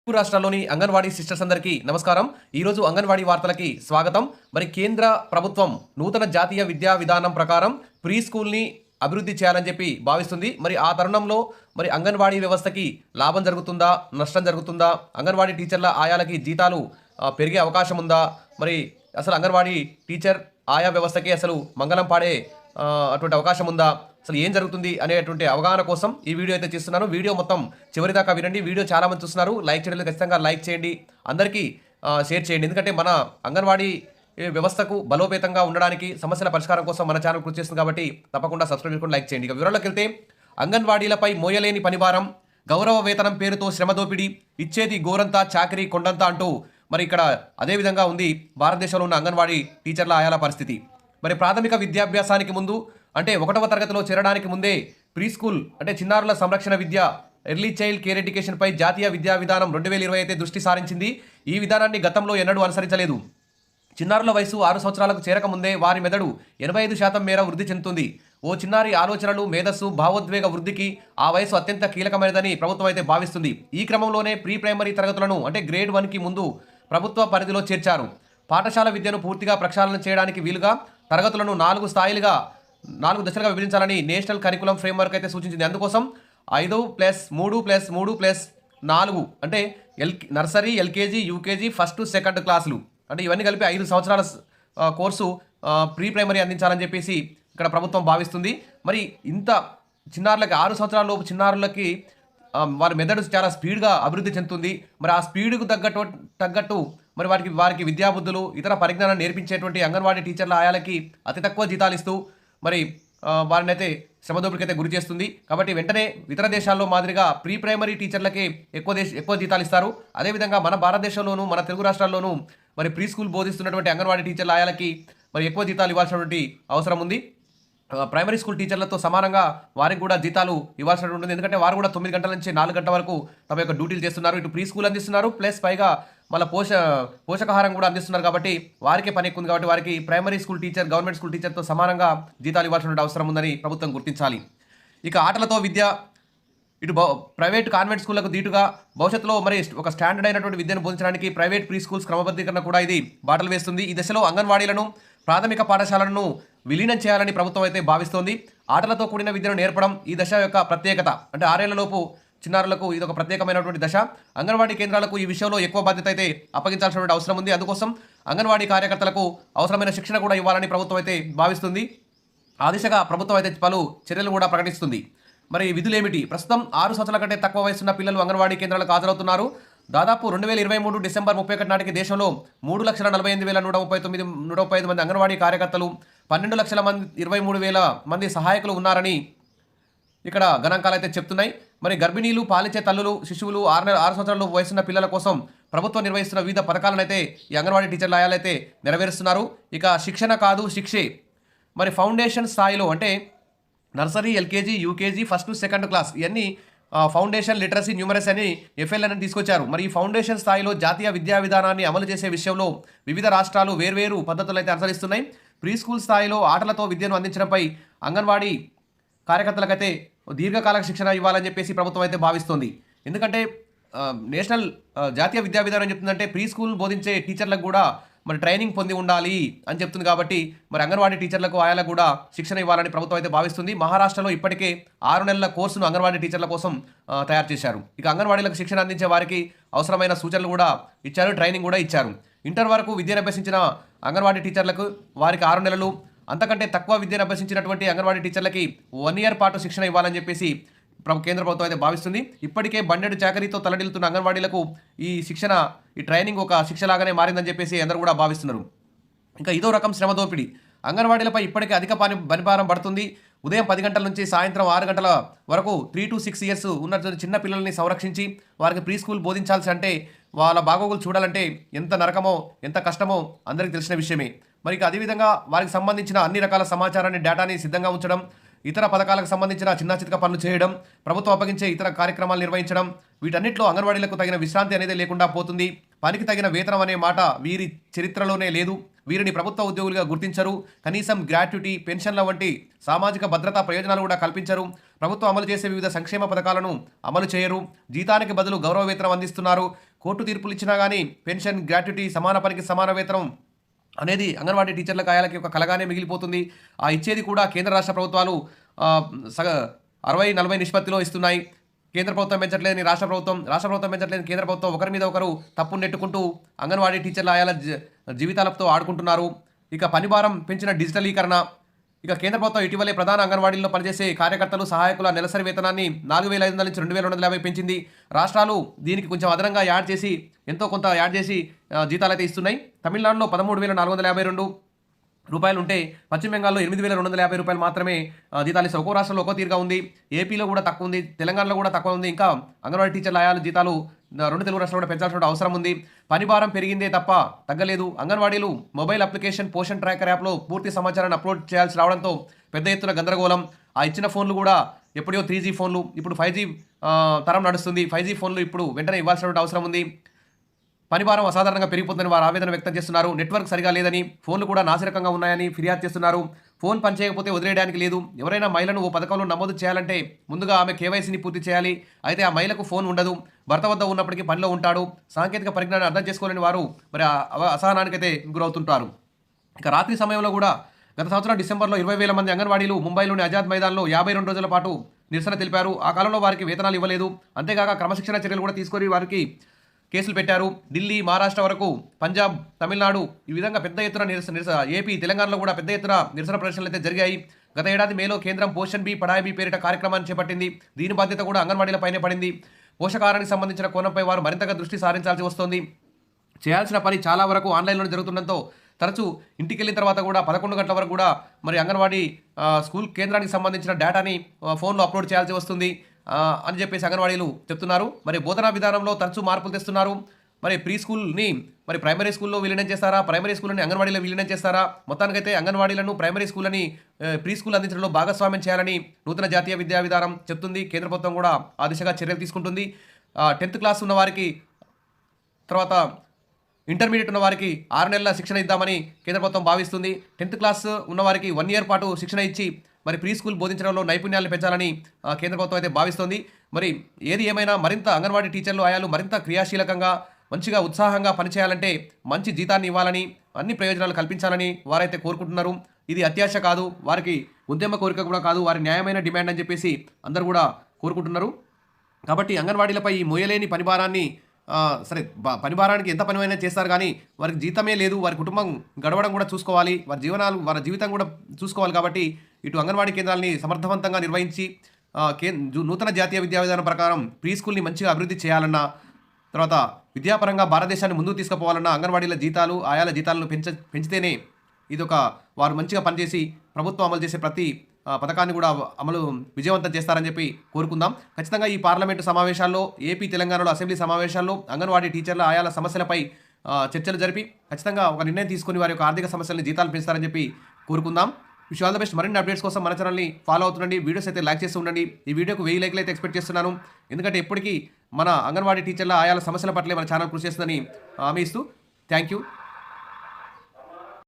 తెలుగు రాష్ట్రాల్లోని అంగన్వాడీ సిస్టర్స్ అందరికీ నమస్కారం. ఈరోజు అంగన్వాడీ వార్తలకి స్వాగతం. మరి కేంద్ర ప్రభుత్వం నూతన జాతీయ విద్యా విధానం ప్రకారం ప్రీ స్కూల్ని అభివృద్ధి చేయాలని చెప్పి భావిస్తుంది. మరి ఆ తరుణంలో మరి అంగన్వాడీ వ్యవస్థకి లాభం జరుగుతుందా, నష్టం జరుగుతుందా, అంగన్వాడీ టీచర్ల ఆయాలకి జీతాలు పెరిగే అవకాశం ఉందా, మరి అసలు అంగన్వాడీ టీచర్ ఆయా వ్యవస్థకి అసలు మంగళం పాడే అటువంటి అవకాశం ఉందా, అసలు ఏం జరుగుతుంది అనేటువంటి అవగాహన కోసం ఈ వీడియో అయితే చేస్తున్నాను. వీడియో మొత్తం చివరిదాకా వినండి. వీడియో చాలామంది చూస్తున్నారు, లైక్ చేయడం ఖచ్చితంగా లైక్ చేయండి, అందరికీ షేర్ చేయండి. ఎందుకంటే మన అంగన్వాడీ వ్యవస్థకు బలోపేతంగా ఉండడానికి, సమస్యల పరిష్కారం కోసం మన ఛానల్ కృషి చేస్తుంది కాబట్టి తప్పకుండా సబ్స్క్రైబ్ చేసుకొని లైక్ చేయండి. ఇక వివరాల్లోకి వెళ్తే, అంగన్వాడీలపై మోయలేని పనిభారం, గౌరవ వేతనం పేరుతో శ్రమ దోపిడీ, ఇచ్చేది గోరంతా చాకరీ కొండంతా అంటూ మరి ఇక్కడ అదేవిధంగా ఉంది భారతదేశంలో ఉన్న అంగన్వాడీ టీచర్ల ఆయాల పరిస్థితి. మరి ప్రాథమిక విద్యాభ్యాసానికి ముందు అంటే 1వ తరగతిలో చేరడానికి ముందే ప్రీ స్కూల్ అంటే చిన్నారుల సంరక్షణ విద్య, ఎర్లీ చైల్డ్ కేర్ ఎడ్యుకేషన్పై జాతీయ విద్యా విధానం 2020 అయితే దృష్టి సారించింది. ఈ విధానాన్ని గతంలో ఎన్నడూ అనుసరించలేదు. చిన్నారుల వయసు 6 సంవత్సరాలకు చేరకముందే వారి మెదడు 85% మేర వృద్ధి చెందుతుంది. ఓ చిన్నారి ఆలోచనలు, మేధస్సు, భావోద్వేగ వృద్ధికి ఆ వయసు అత్యంత కీలకమైనదని ప్రభుత్వం అయితే భావిస్తుంది. ఈ క్రమంలోనే ప్రీ ప్రైమరీ తరగతులను అంటే గ్రేడ్ 1కి ముందు ప్రభుత్వ పరిధిలో చేర్చారు. పాఠశాల విద్యను పూర్తిగా ప్రక్షాళన చేయడానికి వీలుగా తరగతులను 4 దశలుగా విభజించాలని నేషనల్ కరికులం ఫ్రేమ్వర్క్ అయితే సూచించింది. అందుకోసం 5+3+3+4 అంటే nursery, LKG, UKG, first second క్లాసులు అంటే ఇవన్నీ కలిపి 5 సంవత్సరాల కోర్సు ప్రీ ప్రైమరీ అందించాలని చెప్పేసి ఇక్కడ ప్రభుత్వం భావిస్తుంది. మరి ఇంత చిన్నారులకి 6 సంవత్సరాల లోపు చిన్నారులకి వారి మెదడు చాలా స్పీడ్గా అభివృద్ధి చెందుతుంది. మరి ఆ స్పీడ్కు తగ్గట్టు మరి వారికి విద్యాబుద్ధులు, ఇతర పరిజ్ఞానం నేర్పించేటువంటి అంగన్వాడీ టీచర్ల ఆయాలకి అతి తక్కువ జీతాలు ఇస్తూ మరి వారిని అయితే శ్రమదోపిడికి అయితే గురి చేస్తుంది. కాబట్టి వెంటనే ఇతర దేశాల్లో మాదిరిగా ప్రీ ప్రైమరీ టీచర్లకే ఎక్కువ జీతాలు ఇస్తారు. అదేవిధంగా మన భారతదేశంలోనూ మన తెలుగు రాష్ట్రాల్లోనూ మరి ప్రీ స్కూల్ బోధిస్తున్నటువంటి అంగన్వాడీ టీచర్ల ఆయాలకి మరి ఎక్కువ జీతాలు ఇవ్వాల్సినటువంటి అవసరం ఉంది. ప్రైమరీ స్కూల్ టీచర్లతో సమానంగా వారికి కూడా జీతాలు ఇవ్వాల్సి ఉంటుంది. ఎందుకంటే వారు కూడా 9 గంటల నుంచి 4 గంటల వరకు తమ యొక్క డ్యూటీలు చేస్తున్నారు. ఇటు ప్రీ స్కూల్ అందిస్తున్నారు, ప్లస్ పైగా మళ్ళీ పోషకాహారం కూడా అందిస్తున్నారు. కాబట్టి వారికే పని ఎక్కువ ఉంది. కాబట్టి వారికి primary school teacher, government school టీచర్తో సమానంగా జీతాలు ఇవ్వాల్సిన అవసరం ఉందని ప్రభుత్వం గుర్తించాలి. ఇక ఆటలతో విద్య, ఇటు ప్రైవేట్ కాన్వెంట్ స్కూళ్లకు దీటుగా భవిష్యత్తులో మరి ఒక స్టాండర్డ్ అయినటువంటి విద్యను బోధించడానికి ప్రైవేట్ ప్రీ స్కూల్స్ క్రమబద్ధీకరణ కూడా ఇది బాటలు వేస్తుంది. ఈ దశలో అంగన్వాడీలను ప్రాథమిక పాఠశాలను విలీనం చేయాలని ప్రభుత్వం అయితే భావిస్తోంది. ఆటలతో కూడిన విద్యను నేర్పడం ఈ దశ యొక్క ప్రత్యేకత. అంటే 6 ఏళ్లలోపు చిన్నారులకు ఇది ఒక ప్రత్యేకమైనటువంటి దశ. అంగన్వాడీ కేంద్రాలకు ఈ విషయంలో ఎక్కువ బాధ్యత అయితే అప్పగించాల్సినటువంటి అవసరం ఉంది. అందుకోసం అంగన్వాడీ కార్యకర్తలకు అవసరమైన శిక్షణ కూడా ఇవ్వాలని ప్రభుత్వం అయితే భావిస్తుంది. ఆ దిశగా ప్రభుత్వం అయితే పలు చర్యలు కూడా ప్రకటిస్తుంది. మరి విధులేమిటి? ప్రస్తుతం 6 సంవత్సరాల కంటే తక్కువ వయసున్న పిల్లలు అంగన్వాడీ కేంద్రాలకు హాజరవుతున్నారు. దాదాపు 2023 డిసెంబర్ 31 నాటికి దేశంలో 3,48,135 మంది అంగన్వాడీ కార్యకర్తలు, 12,23,000 మంది సహాయకులు ఉన్నారని ఇక్కడ గణాంకాలు అయితే చెప్తున్నాయి. మరి గర్భిణీలు, పాలిచ్చే తల్లులు, శిశువులు, 6 సంవత్సరాల వయసున్న పిల్లల కోసం ప్రభుత్వం నిర్వహిస్తున్న వివిధ పథకాలను అయితే ఈ అంగన్వాడీ టీచర్ల ఆయాలైతే నెరవేరుస్తున్నారు. ఇక శిక్షణ కాదు శిక్షే. మరి ఫౌండేషన్ స్థాయిలో అంటే nursery, LKG, UKG, first second class ఇవన్నీ ఫౌండేషన్ లిటరసీ న్యూమరసీ అని ఎఫ్ఎల్ఎన్ తీసుకొచ్చారు. మరి ఈ ఫౌండేషన్ స్థాయిలో జాతీయ విద్యా విధానాన్ని అమలు చేసే విషయంలో వివిధ రాష్ట్రాలు వేర్వేరు పద్ధతులు అయితే అనుసరిస్తున్నాయి. ప్రీ స్కూల్ స్థాయిలో ఆటలతో విద్యను అందించడంపై అంగన్వాడీ కార్యకర్తలకైతే దీర్ఘకాలిక శిక్షణ ఇవ్వాలని చెప్పేసి ప్రభుత్వం అయితే భావిస్తోంది. ఎందుకంటే నేషనల్ జాతీయ విద్యా విధానం చెప్తుందంటే ప్రీ స్కూల్ బోధించే టీచర్లకు కూడా మరి ట్రైనింగ్ పొంది ఉండాలి అని చెప్తుంది. కాబట్టి మరి అంగన్వాడీ టీచర్లకు ఆయాలకు కూడా శిక్షణ ఇవ్వాలని ప్రభుత్వం అయితే భావిస్తుంది. మహారాష్ట్రలో ఇప్పటికే 6 నెలల కోర్సును అంగన్వాడీ టీచర్ల కోసం తయారు చేశారు. ఇక అంగన్వాడీలకు శిక్షణ అందించే వారికి అవసరమైన సూచనలు కూడా ఇచ్చారు, ట్రైనింగ్ కూడా ఇచ్చారు. ఇంటర్ వరకు విద్యను అభ్యసించిన అంగన్వాడీ టీచర్లకు వారికి 6 నెలలు, అంతకంటే తక్కువ విద్యను అభ్యసించినటువంటి అంగన్వాడీ టీచర్లకి 1 ఇయర్ పాటు శిక్షణ ఇవ్వాలని చెప్పేసి కేంద్ర ప్రభుత్వం అయితే భావిస్తుంది. ఇప్పటికే బండెడు చాకరీతో తలడిల్లుతున్న అంగన్వాడీలకు ఈ శిక్షణ, ఈ ట్రైనింగ్ ఒక శిక్షలాగానే మారిందని చెప్పేసి అందరూ కూడా భావిస్తున్నారు. ఇంకా ఇదో రకం శ్రమ దోపిడీ. అంగన్వాడీలపై ఇప్పటికే అధిక పనిభారం పడుతుంది. ఉదయం 10 గంటల నుంచి సాయంత్రం 6 గంటల వరకు 3 to 6 ఇయర్స్ ఉన్న చిన్న పిల్లల్ని సంరక్షించి వారికి ప్రీ స్కూల్ బోధించాల్సి అంటే వాళ్ళ బాగోగులు చూడాలంటే ఎంత నరకమో, ఎంత కష్టమో అందరికీ తెలిసిన విషయమే. మరి అదేవిధంగా వారికి సంబంధించిన అన్ని రకాల సమాచారాన్ని, డేటాని సిద్ధంగా ఉంచడం, ఇతర పథకాలకు సంబంధించిన చిన్న చితక పనులు చేయడం, ప్రభుత్వం అప్పగించే ఇతర కార్యక్రమాలు నిర్వహించడం, వీటన్నిటిలో అంగన్వాడీలకు తగిన విశ్రాంతి అనేది లేకుండా పోతుంది. పనికి తగిన వేతనం అనే మాట వీరి చరిత్రలోనే లేదు. వీరిని ప్రభుత్వ ఉద్యోగులుగా గుర్తించరు. కనీసం గ్రాట్యుటీ, పెన్షన్ల వంటి సామాజిక భద్రతా ప్రయోజనాలు కూడా కల్పించరు. ప్రభుత్వం అమలు చేసే వివిధ సంక్షేమ పథకాలను అమలు చేయరు. జీతానికి బదులు గౌరవ వేతనం అందిస్తున్నారు. కోర్టు తీర్పులు ఇచ్చినా కానీ పెన్షన్, గ్రాట్యుటీ, సమాన పనికి సమాన వేతనం అనేది అంగన్వాడీ టీచర్ల కాయాలకి ఒక కలగానే మిగిలిపోతుంది. ఆ ఇచ్చేది కూడా కేంద్ర రాష్ట్ర ప్రభుత్వాలు ఆహ్, సగ 60-40 నిష్పత్తిలో ఇస్తున్నాయి. కేంద్ర ప్రభుత్వం పెంచట్లేదని రాష్ట్ర ప్రభుత్వం పెంచట్లేదని కేంద్ర ప్రభుత్వం ఒకరి మీద ఒకరు తప్పును నెట్టుకుంటూ అంగన్వాడీ టీచర్ల ఆయాల జీవితాలతో ఆడుకుంటున్నారు. ఇక పనిభారం పెంచిన డిజిటలీకరణ. ఇక కేంద్ర ప్రభుత్వం ఇటీవలే ప్రధాన అంగన్వాడీల్లో పనిచేసే కార్యకర్తలు, సహాయకుల నెలసరి వేతనాన్ని 4,500 నుంచి 2,250 పెంచింది. రాష్ట్రాలు దీనికి కొంచెం అదనంగా యాడ్ చేసి ఎంతో కొంత యాడ్ చేసి జీతాలైతే ఇస్తున్నాయి. తమిళనాడులో 13,452 రూపాయలు ఉంటే పశ్చిమ బెంగాల్లో 8,250 రూపాయలు మాత్రమే జీతాలు ఇస్తారు. ఒక్కో రాష్ట్రంలో ఒక్కో తీరుగా ఉంది. ఏపీలో కూడా తక్కువ ఉంది, తెలంగాణలో కూడా తక్కువ ఉంది. ఇంకా అంగన్వాడీ టీచర్ల ఆయాల జీతాలు 2 తెలుగు రాష్ట్రాల్లో కూడా పెంచాల్సిన అవసరం ఉంది. పనిభారం పెరిగిందే తప్ప తగ్గలేదు. అంగన్వాడీలు మొబైల్ అప్లికేషన్ పోషన్ ట్రాకర్ యాప్లో పూర్తి సమాచారాన్ని అప్లోడ్ చేయాల్సి రావడంతో పెద్ద ఎత్తున గందరగోళం. ఆ ఇచ్చిన ఫోన్లు కూడా ఎప్పుడో 3G ఫోన్లు, ఇప్పుడు 5G తరం నడుస్తుంది. 5G ఫోన్లు ఇప్పుడు వెంటనే ఇవ్వాల్సిన అవసరం ఉంది. పనిభారం అసాధారణంగా పెరిగిపోతుందని వారు ఆవేదన వ్యక్తం చేస్తున్నారు. నెట్వర్క్ సరిగా లేదని, ఫోన్లు కూడా నాసిరకంగా ఉన్నాయని ఫిర్యాదు చేస్తున్నారు. ఫోన్ పనిచేయకపోతే వదిలేయడానికి లేదు. ఎవరైనా మహిళను ఓ పథకంలో నమోదు చేయాలంటే ముందుగా ఆమె కేవైసీని పూర్తి చేయాలి. అయితే ఆ మహిళకు ఫోన్ ఉండదు. భర్త వద్ద ఉన్నప్పటికీ పనిలో ఉంటాడు. సాంకేతిక పరిజ్ఞానాన్ని అర్థం చేసుకోలేని వారు మరి అసహనానికైతే గురవుతుంటారు. ఇక రాత్రి సమయంలో కూడా గత సంవత్సరం డిసెంబర్లో 20,000 మంది అంగన్వాడీలు ముంబైలోని ఆజాద్ మైదాన్లో 52 రోజుల పాటు నిరసన తెలిపారు. ఆ కాలంలో వారికి వేతనాలు ఇవ్వలేదు. అంతేకాక క్రమశిక్షణ చర్యలు కూడా తీసుకొని వారికి కేసులు పెట్టారు. ఢిల్లీ, మహారాష్ట్ర వరకు, పంజాబ్, తమిళనాడు ఈ విధంగా పెద్ద ఎత్తున ఏపీ, తెలంగాణలో కూడా పెద్ద ఎత్తున నిరసన ప్రదర్శనలు అయితే జరిగాయి. గత ఏడాది మేలో కేంద్రం పోషణ్ బి పడాయి బి పేరిట కార్యక్రమాన్ని చేపట్టింది. దీని బాధ్యత కూడా అంగన్వాడీలపైనే పడింది. పోషకాహారానికి సంబంధించిన కోణంపై వారు మరింతగా దృష్టి సారించాల్సి వస్తోంది. చేయాల్సిన పని చాలా వరకు ఆన్లైన్లోనే జరుగుతుండటంతో తరచూ ఇంటికి వెళ్ళిన తర్వాత కూడా 11 గంటల వరకు కూడా మరి అంగన్వాడీ స్కూల్ కేంద్రానికి సంబంధించిన డేటాని ఫోన్లో అప్లోడ్ చేయాల్సి వస్తుంది అని చెప్పేసి అంగన్వాడీలు చెప్తున్నారు. మరి బోధనా విధానంలో తరచూ మార్పులు తెస్తున్నారు. మరి ప్రీ స్కూల్ని మరి ప్రైమరీ స్కూల్లో విలీనం చేస్తారా, ప్రైమరీ స్కూల్ని అంగన్వాడీలో విలీనం చేస్తారా? మొత్తానికైతే అంగన్వాడీలను ప్రైమరీ స్కూల్ని ప్రీ స్కూల్ అందించడంలో భాగస్వామ్యం చేయాలని నూతన జాతీయ విద్యా విధానం చెప్తుంది. కేంద్ర ప్రభుత్వం కూడా ఆ దిశగా చర్యలు తీసుకుంటుంది. 10th క్లాస్ ఉన్న వారికి, తర్వాత ఇంటర్మీడియట్ ఉన్న వారికి 6 నెలల శిక్షణ ఇద్దామని కేంద్ర ప్రభుత్వం భావిస్తుంది. 10th క్లాస్ ఉన్నవారికి 1 year పాటు శిక్షణ ఇచ్చి మరి ప్రీ స్కూల్ బోధించడంలో నైపుణ్యాలను పెంచాలని కేంద్ర ప్రభుత్వం అయితే భావిస్తోంది. మరి ఏది ఏమైనా మరింత అంగన్వాడీ టీచర్లు ఆయాలు మరింత క్రియాశీలకంగా మంచిగా ఉత్సాహంగా పనిచేయాలంటే మంచి జీతాన్ని ఇవ్వాలని, అన్ని ప్రయోజనాలు కల్పించాలని వారైతే కోరుకుంటున్నారు. ఇది అత్యాశ కాదు, వారికి ఉద్యమ కోరిక కూడా కాదు, వారి న్యాయమైన డిమాండ్ అని చెప్పేసి అందరూ కూడా కోరుకుంటున్నారు. కాబట్టి అంగన్వాడీలపై ఈ మోయలేని పనిభారాన్ని సరే పనిభారానికి ఎంత పనిమైనా చేస్తారు కానీ వారికి జీతమే లేదు, వారి కుటుంబం గడవడం కూడా చూసుకోవాలి, వారి జీవితం కూడా చూసుకోవాలి. కాబట్టి ఇటు అంగన్వాడీ కేంద్రాలని సమర్థవంతంగా నిర్వహించి నూతన జాతీయ విద్యా విధానం ప్రకారం ప్రీ స్కూల్ని మంచిగా అభివృద్ధి చేయాలన్నా, తర్వాత విద్యాపరంగా భారతదేశాన్ని ముందుకు తీసుకుపోవాలన్నా అంగన్వాడీల జీతాలు, ఆయాల జీతాలను పెంచితేనే ఇదొక వారు మంచిగా పనిచేసి ప్రభుత్వం అమలు చేసే ప్రతి పథకాన్ని కూడా అమలు విజయవంతం చేస్తారని చెప్పి కోరుకుందాం. ఖచ్చితంగా ఈ పార్లమెంటు సమావేశాల్లో, ఏపీ తెలంగాణలో అసెంబ్లీ సమావేశాల్లో అంగన్వాడీ టీచర్ల ఆయాల సమస్యలపై చర్చలు జరిపి ఖచ్చితంగా ఒక నిర్ణయం తీసుకుని వారి యొక్క ఆర్థిక సమస్యలను జీతాలు పెంచుతారని చెప్పి కోరుకుందాం. Wish all the best. మరిన్ని అప్డేట్స్ కోసం మన ఛానల్ని ఫాలో అవుతుండండి. వీడియోస్ అయితే లైక్ చేస్తూ ఉండండి. ఈ వీడియోకు 1000 లైక్లు అయితే ఎక్స్పెక్ట్ చేస్తున్నాను. ఎందుకంటే ఎప్పటికీ మన అంగన్వాడీ టీచర్ల ఆయాల సమస్యల పట్లే మన ఛానల్ కృషి చేస్తుందని హామీ ఇస్తూ థ్యాంక్ యూ.